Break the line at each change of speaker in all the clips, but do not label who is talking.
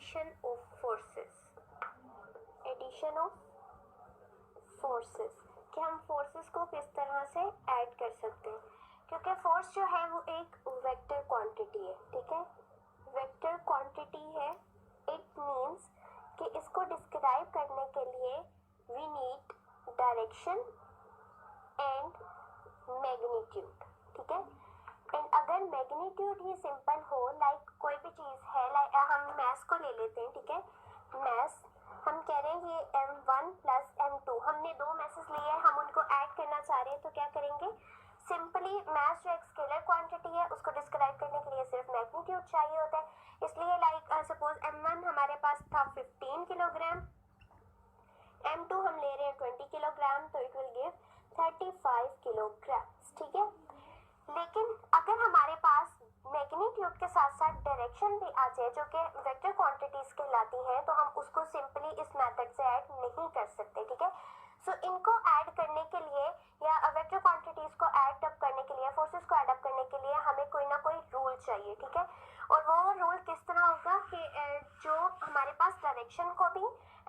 Addition of forces, addition of forces, कि हम forces को किस तरह से ऐड कर सकते हैं, क्योंकि फोर्स जो है वो एक वेक्टर क्वांटिटी है, ठीक है, वेक्टर क्वांटिटी है। इट मीन्स कि इसको डिस्क्राइब करने के लिए we need direction and magnitude, ठीक है। एंड अगर मैग्नीट्यूड ही सिंपल हो, लाइक कोई भी चीज़ है, लाइक हम मैस को ले लेते हैं, ठीक है, मैस हम कह रहे हैं ये m1 प्लस m2, हमने दो मैसेज लिए हैं, हम उनको ऐड करना चाह रहे हैं, तो क्या करेंगे, सिंपली मैस जो एक स्केलर क्वांटिटी है उसको डिस्क्राइब करने के लिए सिर्फ मैग्नीट्यूड चाहिए होता है। इसलिए लाइक सपोज m1 हमारे पास था 15 किलोग्राम, m2 हम ले रहे हैं 20 किलोग्राम, तो इट विल गिव 35 किलोग्राम, ठीक है। लेकिन अगर हमारे पास मैग्नीट्यूड के साथ साथ डायरेक्शन भी आ जाए जो कि वेक्टर क्वांटिटीज कहलाती हैं, तो हम उसको सिंपली इस मेथड से ऐड नहीं कर सकते, ठीक है। सो इनको ऐड करने के लिए या वेक्टर क्वांटिटीज को ऐड अप करने के लिए, फोर्सेस को ऐड अप करने के लिए हमें कोई ना कोई रूल चाहिए, ठीक है। और वो रूल किस तरह होगा कि जो हमारे पास डायरेक्शन को भी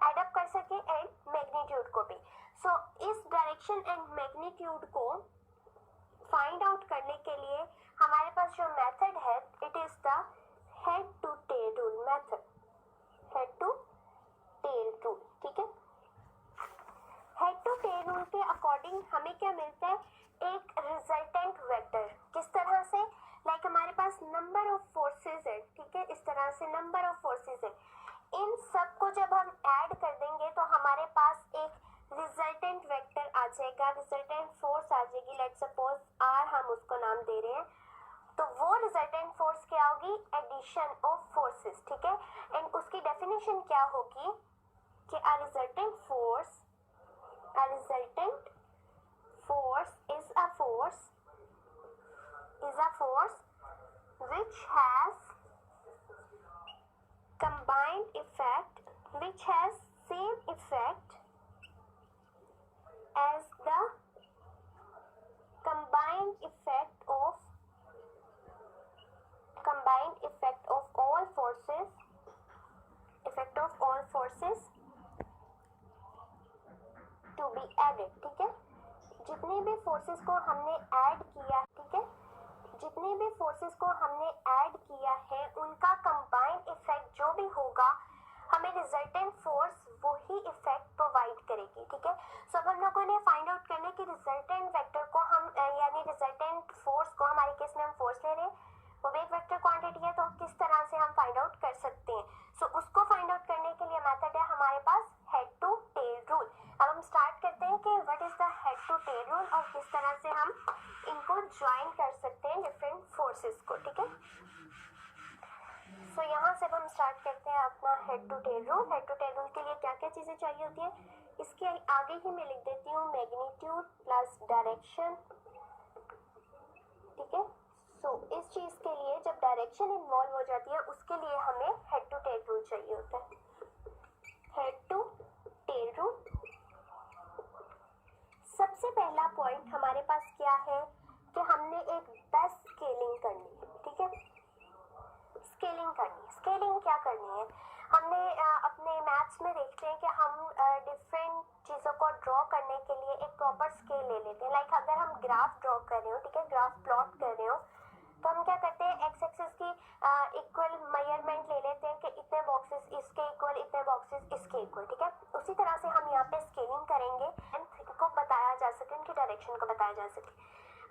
ऐड अप कर सके एंड मैग्नीट्यूड को भी। सो इस डायरेक्शन एंड मैग्नीट्यूड को फाइंड आउट करने के लिए हमारे पास जो मेथड है, it is the head to tail rule method, head to tail rule, ठीक है। हेड टू टेल रूल के अकॉर्डिंग हमें क्या मिलता है, एक रिजल्टेंट वेक्टर, किस तरह से, लाइक हमारे पास नंबर ऑफ फोर्सेस है, ठीक है, इस तरह से नंबर ऑफ फोर्सेस है, इन सब को जब हम ऐड कर देंगे तो हमारे पास एक रिजल्टेंट वेक्टर आ जाएगा, रिजल्टेंट फोर्स आ जाएगी, लेट्स सपोज आर हम उसको नाम दे रहे हैं, तो वो रिजल्टेंट फोर्स क्या होगी, एडिशन ऑफ फोर्सेस, ठीक है। एंड उसकी डेफिनेशन क्या होगी कि a resultant force is a force which has combined effect, which has same effect as the combined effect of all forces to be added, ठीक है। जितने भी फोर्सेस को हमने ऐड किया, ठीक है, जितने भी फोर्सेस को हमने ऐड किया है उनका कंबाइंड इफेक्ट जो भी होगा, हमें रिजल्टेंट फोर्स वही इफेक्ट प्रोवाइड करेगी, ठीक है। सो अब हम लोगों ने फाइंड आउट करने की रिजल्टेंट वेक्टर को हम यानी रिजल्टेंट फोर्स को, हमारे केस में हम फोर्स ले रहे हैं, वो भी एक वेक्टर क्वांटिटी है, तो किस तरह से हम फाइंड आउट कर सकते हैं। सो उसको फाइंड आउट करने के लिए मेथड है हमारे पास हेड टू टेल रूल। अब हम स्टार्ट करते हैं कि what is the head to tail rule और किस तरह से हम इनको ज्वाइन कर सकते हैं डिफरेंट फोर्सेस को, ठीक है। सो यहाँ से हम स्टार्ट करते हैं अपना head to tail rule. Head to tail rule के लिए क्या क्या चीजें चाहिए होती है, इसके आगे ही मैं लिख देती हूँ मैग्नीट्यूड प्लस डायरेक्शन, ठीक है। सो इस चीज के लिए जब डायरेक्शन इन्वॉल्व हो जाती है उसके लिए हमें हेड टू टेल रूल चाहिए होता है। हेड टू टेल रूल, सबसे पहला पॉइंट हमारे पास क्या है कि हमने एक बेस्ट स्केलिंग करनी है, ठीक है। स्केलिंग करनी है, स्केलिंग क्या करनी है, हमने अपने मैथ्स में देखते हैं कि हम डिफरेंट चीज़ों को ड्रॉ करने के लिए एक प्रॉपर स्केल ले लेते हैं। लाइक अगर हम ग्राफ ड्रॉ कर रहे हो, ठीक है, ग्राफ प्लॉट कर रहे हो, तो हम क्या करते हैं, एक्स एक्सिस की इक्वल मेजरमेंट ले लेते हैं कि इतने बॉक्सेस इसके इक्वल, इतने बॉक्सेस इसके इक्वल, ठीक है। उसी तरह से हम यहाँ पे स्केलिंग करेंगे को बताया जा सके, उनकी डायरेक्शन को बताया जा सके।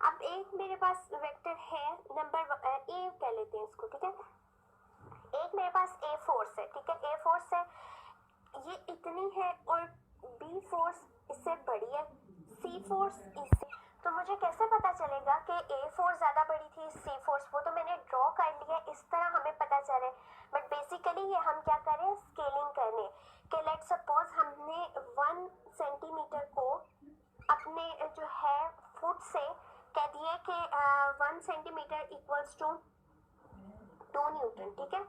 अब एक मेरे पास वेक्टर है नंबर ए कह लेते हैं इसको, ठीक है। एक मेरे पास ए फोर्स है, ठीक है, ए फोर्स है, ये इतनी है, और बी फोर्स इससे बड़ी है, सी फोर्स इससे, तो मुझे कैसे पता चलेगा कि ए फोर्स ज़्यादा बड़ी थी, सी फोर्स, वो तो मैंने ड्रॉ कर लिया, इस तरह हमें पता चले। बट बेसिकली ये हम क्या करें, स्केलिंग करें कि लेट्स सपोज हमने 1 सेंटीमीटर को अपने जो है फुट से कह दिए कि 1 सेंटीमीटर इक्वल्स टू 2 न्यूटन, ठीक है।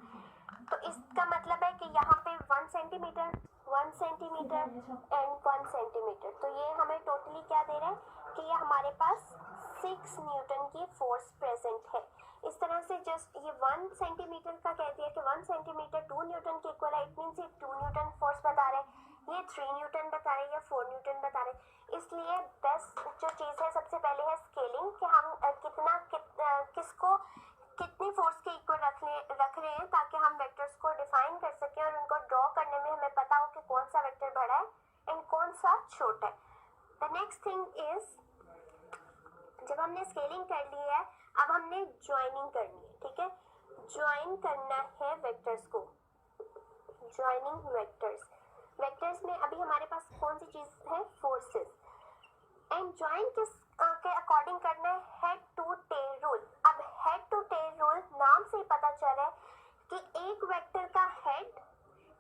तो इसका मतलब है कि यहाँ पे 1 सेंटीमीटर एंड 1 सेंटीमीटर, तो ये हमें टोटली क्या दे रहा है कि ये हमारे पास 6 न्यूटन की फोर्स प्रेजेंट है। इस तरह से जस्ट ये 1 सेंटीमीटर का कह दिया कि 1 सेंटीमीटर 2 न्यूटन के इक्वल है, इट मीन्स ये 2 न्यूटन फोर्स बता रहे हैं, ये 3 न्यूटन बता रहे हैं या 4 न्यूटन बता रहे हैं। इसलिए बेस्ट जो चीज़ है सबसे पहले है स्केलिंग, कि हम किसको कितनी फोर्स के इक्वल रख रहे हैं, ताकि हम वेक्टर्स को डिफाइन कर सकें और उनको ड्रॉ करने में हमें पता हो कि कौन सा वेक्टर बड़ा है एंड कौन सा छोटा है। द नेक्स्ट थिंग इज, जब हमने स्केलिंग कर ली है अब हमने ज्वाइनिंग करनी है, ठीक है। ज्वाइन करना है वेक्टर्स को, ज्वाइनिंग वेक्टर्स। वेक्टर्स में अभी हमारे पास कौन सी चीज है, फोर्सेस, एंड ज्वाइन किस के अकॉर्डिंग करना है, हेड टू टेल रूल। अब हेड टू टेल रूल नाम से ही पता चल रहा है कि एक वेक्टर का हेड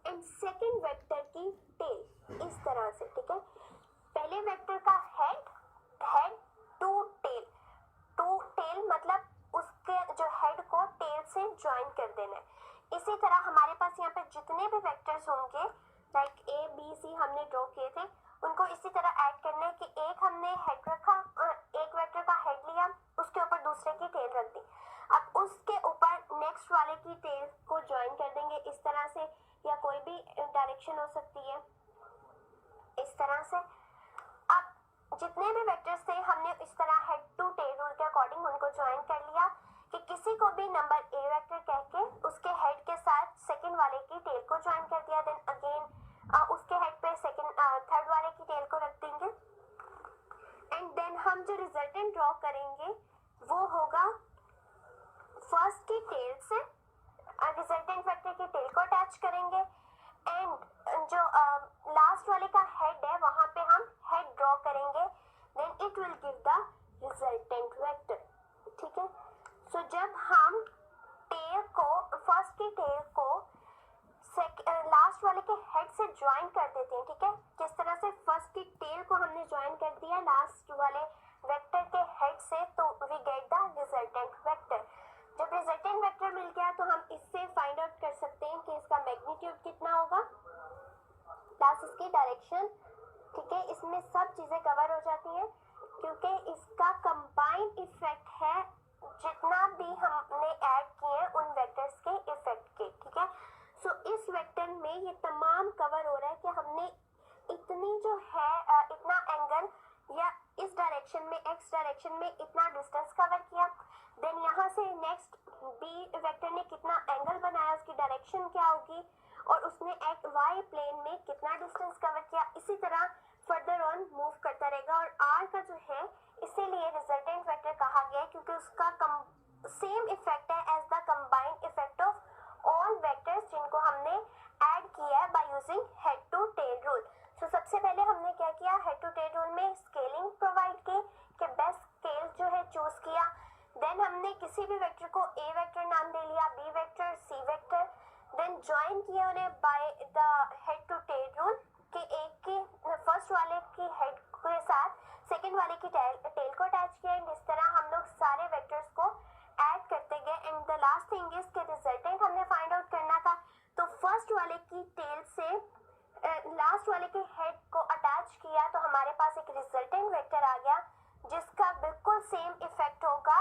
एंड सेकंड वेक्टर की टेल, इस तरह से, ठीक है। पहले वेक्टर का head, head to tail, to tail मतलब उसके जो हेड को टेल से ज्वाइन कर देना है। इसी तरह हमारे पास यहाँ पे जितने भी वेक्टर्स होंगे लाइक ए बी सी हमने ड्रॉ किए थे, उनको इसी तरह ऐड करना है कि एक हमने हेड रखा, एक वेक्टर का हेड लिया, उसके ऊपर दूसरे की टेल रख दी, अब उसके ऊपर नेक्स्ट वाले की टेल को ज्वाइन कर देंगे इस तरह से, या कोई भी डायरेक्शन हो सकती है इस तरह से। अब जितने भी वेक्टर्स थे हमने इस तरह हेड टू टेल रूल के अकॉर्डिंग उनको ज्वाइन कर लिया, कि किसी को भी नंबर ए वेक्टर कह के उसके हेड के साथ सेकंड वाले की टेल को ज्वाइन कर दिया, देन अगेन उसके हेड पे सेकंड थर्ड वाले की टेल को रख देंगे, एंड देन हम जो रिजल्टेंट ड्रॉ करेंगे वो होगा फर्स्ट की टेल से रिजल्टेंट वेक्टर की टेल को अटैच करेंगे, एंड जो लास्ट वाले का हेड है वहां पे हम हेड ड्रॉ करेंगे, then it will give the resultant vector, ठीक है। सो जब हम टेल को, फर्स्ट की टेल को लास्ट वाले के हेड से ज्वाइन कर देते हैं, ठीक है, जिस तरह से फर्स्ट की टेल को हमने ज्वाइन कर दिया लास्ट वाले वेक्टर के हेड से, तो we get the resultant vector. जब रिजल्टेंट वेक्टर मिल गया तो हम इससे फाइंड आउट कर सकते हैं कि इसका मैग्नीट्यूड कितना होगा प्लस इसकी डायरेक्शन, ठीक है। इसमें सब चीजें कवर हो जाती हैं क्योंकि इसका कंबाइंड इफेक्ट है जितना भी हमने ऐड किए उन वेक्टर्स के इफेक्ट के, ठीक है। सो इस वेक्टर में ये तमाम कवर हो रहा है कि हमने इतनी जो है इतना एंगल, या इस डायरेक्शन में एक्स डायरेक्शन में इतना डिस्टेंस कवर किया, देन यहाँ से नेक्स्ट बी वेक्टर ने कितना एंगल बनाया, उसकी डायरेक्शन क्या होगी, और उसने एक्स वाई प्लेन में कितना डिस्टेंस कवर किया, इसी तरह फर्दर ऑन मूव करता रहेगा। और आर का जो है इसीलिए रिजल्टेंट वेक्टर कहा गया है क्योंकि उसका सेम इफेक्ट है as the combined effect of all vectors जिनको हमने ऐड किया है by using head to tail rule. So सबसे पहले हमने क्या किया, हेड टू टेल रूल में स्केलिंग प्रोवाइड की कि बेस्ट स्केल जो है चूज किया, देन हमने किसी भी वेक्टर को ए वेक्टर नाम दे लिया, B vector, C vector, then join किया उन्हें by the head to tail rule कि एक की फर्स्ट वाले की हेड के साथ सेकंड वाले की टेल को अटैच किया, एंड इस तरह हम लोग सारे वेक्टर्स को ऐड करते गए, and the last thing is के रिजल्टेंट हमने फाइंड आउट करना था, तो फर्स्ट वाले की टेल से लास्ट वाले के हेड को अटैच किया तो हमारे पास एक रिजल्टेंट वेक्टर आ गया जिसका बिल्कुल सेम इफेक्ट होगा